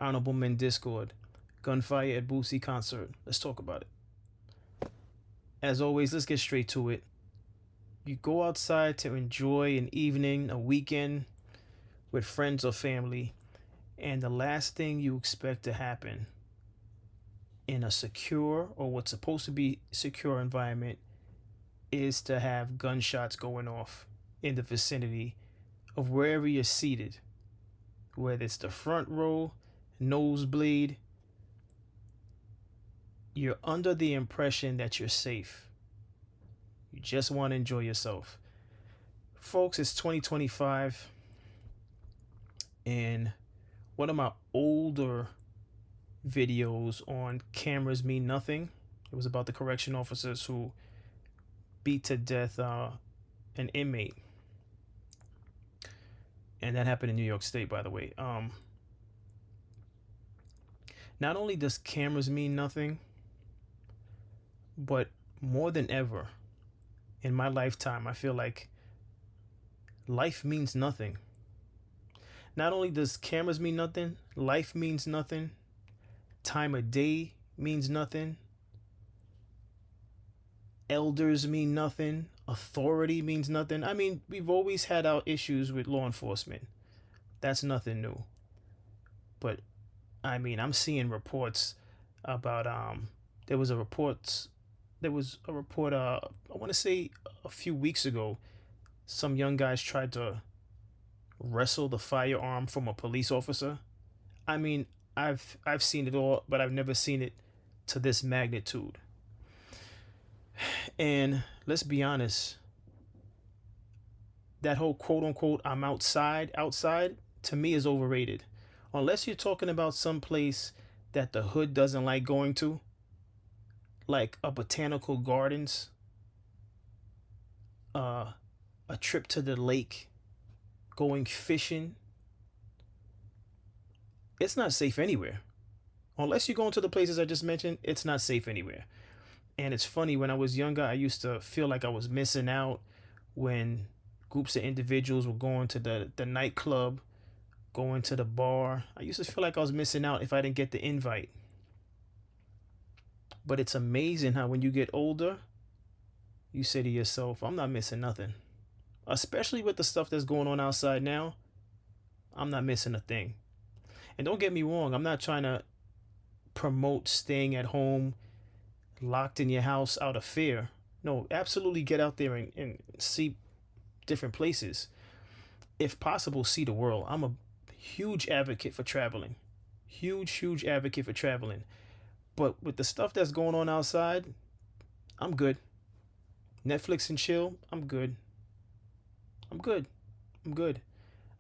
Honorable Men Discord, gunfire at Boosie concert. Let's talk about it. As always, let's get straight to it. You go outside to enjoy an evening, a weekend with friends or family, and the last thing you expect to happen in a secure or what's supposed to be secure environment is to have gunshots going off in the vicinity of wherever you're seated, whether it's the front row, nosebleed. You're under the impression that you're safe. You just want to enjoy yourself. Folks, it's 2025, and one of my older videos on cameras mean nothing. It was about the correction officers who beat to death an inmate, and that happened in New York State, by the way. Not only does cameras mean nothing, but more than ever in my lifetime, I feel like life means nothing. Not only does cameras mean nothing, life means nothing, time of day means nothing, elders mean nothing, authority means nothing. I mean, we've always had our issues with law enforcement. That's nothing new. But I mean, I'm seeing reports about there was a report I want to say a few weeks ago. Some young guys tried to wrestle the firearm from a police officer. I mean, I've seen it all, but I've never seen it to this magnitude. And let's be honest, that whole quote unquote I'm outside to me is overrated. Unless you're talking about some place that the hood doesn't like going to, like a botanical gardens, a trip to the lake, going fishing. It's not safe anywhere. Unless you're going to the places I just mentioned, it's not safe anywhere. And it's funny, when I was younger, I used to feel like I was missing out when groups of individuals were going to the nightclub, going to the bar. I used to feel like I was missing out if I didn't get the invite. But it's amazing how when you get older, you say to yourself, I'm not missing nothing. Especially with the stuff that's going on outside now, I'm not missing a thing. And don't get me wrong, I'm not trying to promote staying at home, locked in your house out of fear. No, absolutely get out there and see different places. If possible, see the world. I'm a huge advocate for traveling. Huge advocate for traveling. But with the stuff that's going on outside, I'm good. Netflix and chill, I'm good. I'm good.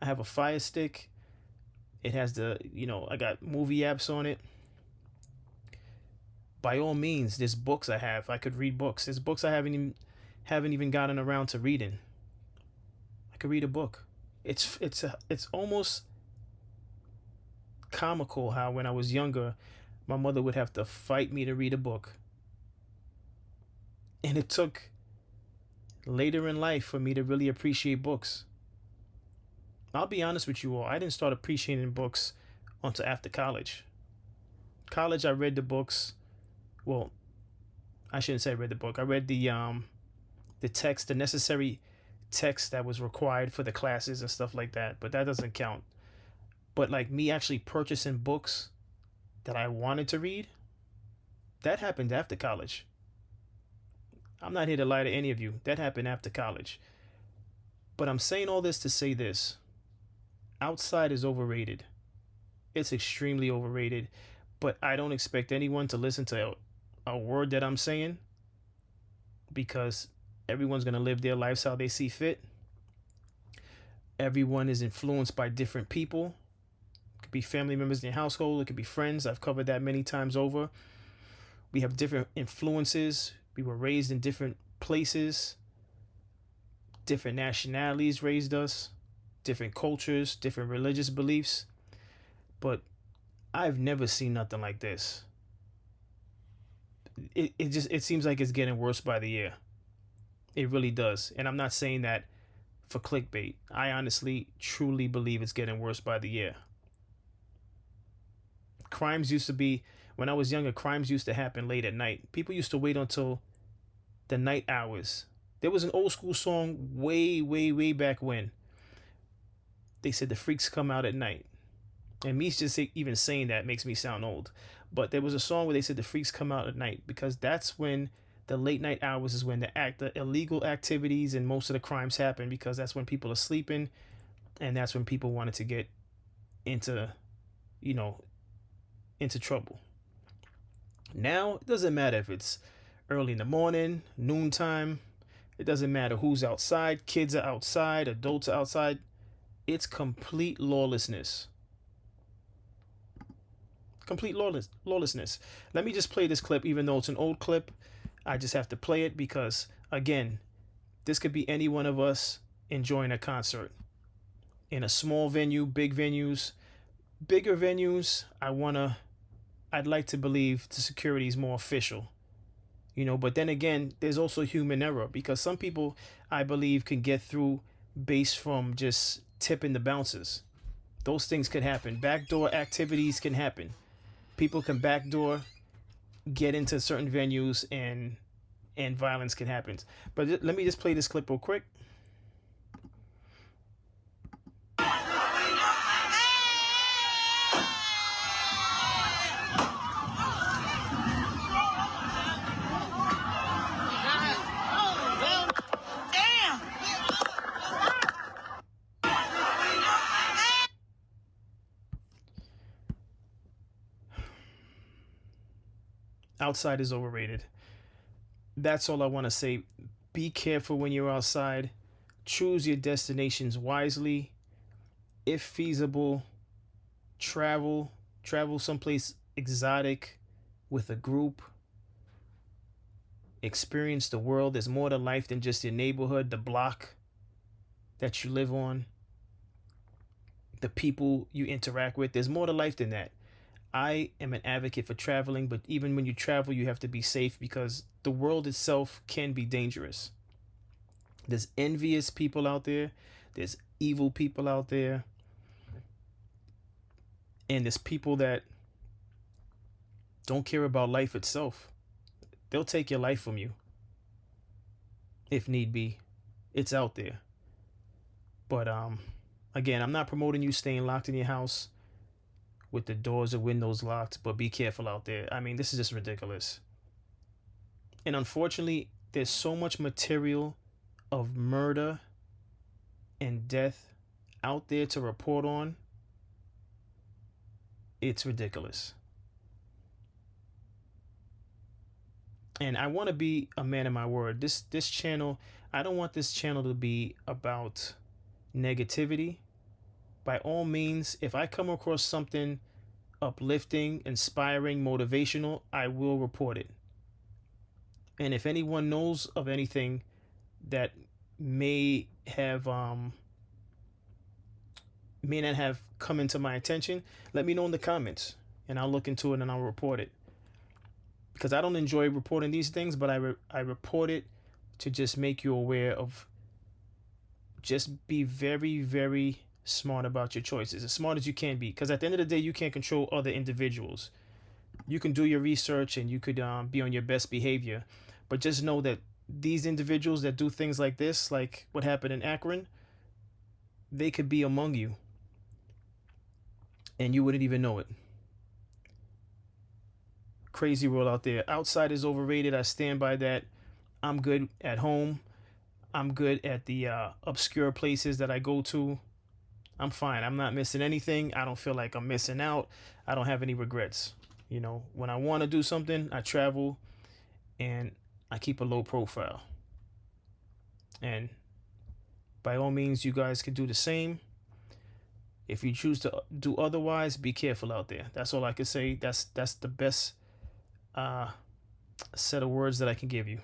I have a Fire Stick. It has I got movie apps on it. By all means, there's books I could read books. There's books I haven't even gotten around to reading. I could read a book. It's almost comical how when I was younger, my mother would have to fight me to read a book. And it took later in life for me to really appreciate books. I'll be honest with you all, I didn't start appreciating books until after college. College, I read the books. Well, I shouldn't say I read the book. I read the text, the necessary text that was required for the classes and stuff like that. But that doesn't count. But like me actually purchasing books that I wanted to read, that happened after college. I'm not here to lie to any of you. That happened after college. But I'm saying all this to say this. Outside is overrated. It's extremely overrated. But I don't expect anyone to listen to a word that I'm saying, because everyone's going to live their lives how they see fit. Everyone is influenced by different people. It could be family members in your household. It could be friends. I've covered that many times over. We have different influences. We were raised in different places. Different nationalities raised us. Different cultures, different religious beliefs. But I've never seen nothing like this. It seems like it's getting worse by the year. It really does. And I'm not saying that for clickbait. I honestly, truly believe it's getting worse by the year. crimes used to be, when I was younger, crimes used to happen late at night. People used to wait until the night hours. There was an old school song way, way, way back when. They said the freaks come out at night. And me just even saying that makes me sound old. But there was a song where they said the freaks come out at night because that's when the late night hours is when the illegal activities and most of the crimes happen, because that's when people are sleeping, and that's when people wanted to get into, you know, into trouble. Now it doesn't matter if it's early in the morning, noontime. It doesn't matter who's outside. Kids are outside. Adults are outside. It's complete lawlessness. Complete lawlessness. Let me just play this clip, even though it's an old clip. I just have to play it because, again, this could be any one of us enjoying a concert in a small venue, big venues, bigger venues. I'd like to believe the security is more official, you know, but then again, there's also human error, because some people, I believe, can get through based from just tipping the bouncers. Those things could happen. Backdoor activities can happen. People can backdoor get into certain venues, and violence can happen. But let me just play this clip real quick. Outside is overrated. That's all I want to say. Be careful when you're outside. Choose your destinations wisely. If feasible, travel someplace exotic with a group. Experience the world. There's more to life than just your neighborhood, the block that you live on, the people you interact with. There's more to life than that. I am an advocate for traveling, but even when you travel, you have to be safe, because the world itself can be dangerous. There's envious people out there, there's evil people out there, and there's people that don't care about life itself. They'll take your life from you if need be. It's out there. But again, I'm not promoting you staying locked in your house with the doors or windows locked, but be careful out there. I mean, this is just ridiculous. And unfortunately, there's so much material of murder and death out there to report on. It's ridiculous. And I want to be a man of my word. This channel, I don't want this channel to be about negativity. By all means, if I come across something uplifting, inspiring, motivational, I will report it. And if anyone knows of anything that may not have come into my attention, let me know in the comments, and I'll look into it and I'll report it. Because I don't enjoy reporting these things, but I report it to just make you aware of. Just be very, very smart about your choices, as smart as you can be, because at the end of the day, you can't control other individuals. You can do your research and you could be on your best behavior, but just know that these individuals that do things like this, like what happened in Akron, they could be among you and you wouldn't even know it. Crazy world out there. Outside is overrated. I stand by that. I'm good at home. I'm good at the obscure places that I go to. I'm fine. I'm not missing anything. I don't feel like I'm missing out. I don't have any regrets. You know, when I want to do something, I travel and I keep a low profile. And by all means, you guys can do the same. If you choose to do otherwise, be careful out there. That's all I can say. That's the best set of words that I can give you.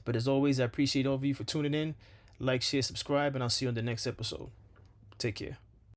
But as always, I appreciate all of you for tuning in. Like, share, subscribe, and I'll see you on the next episode. Take care.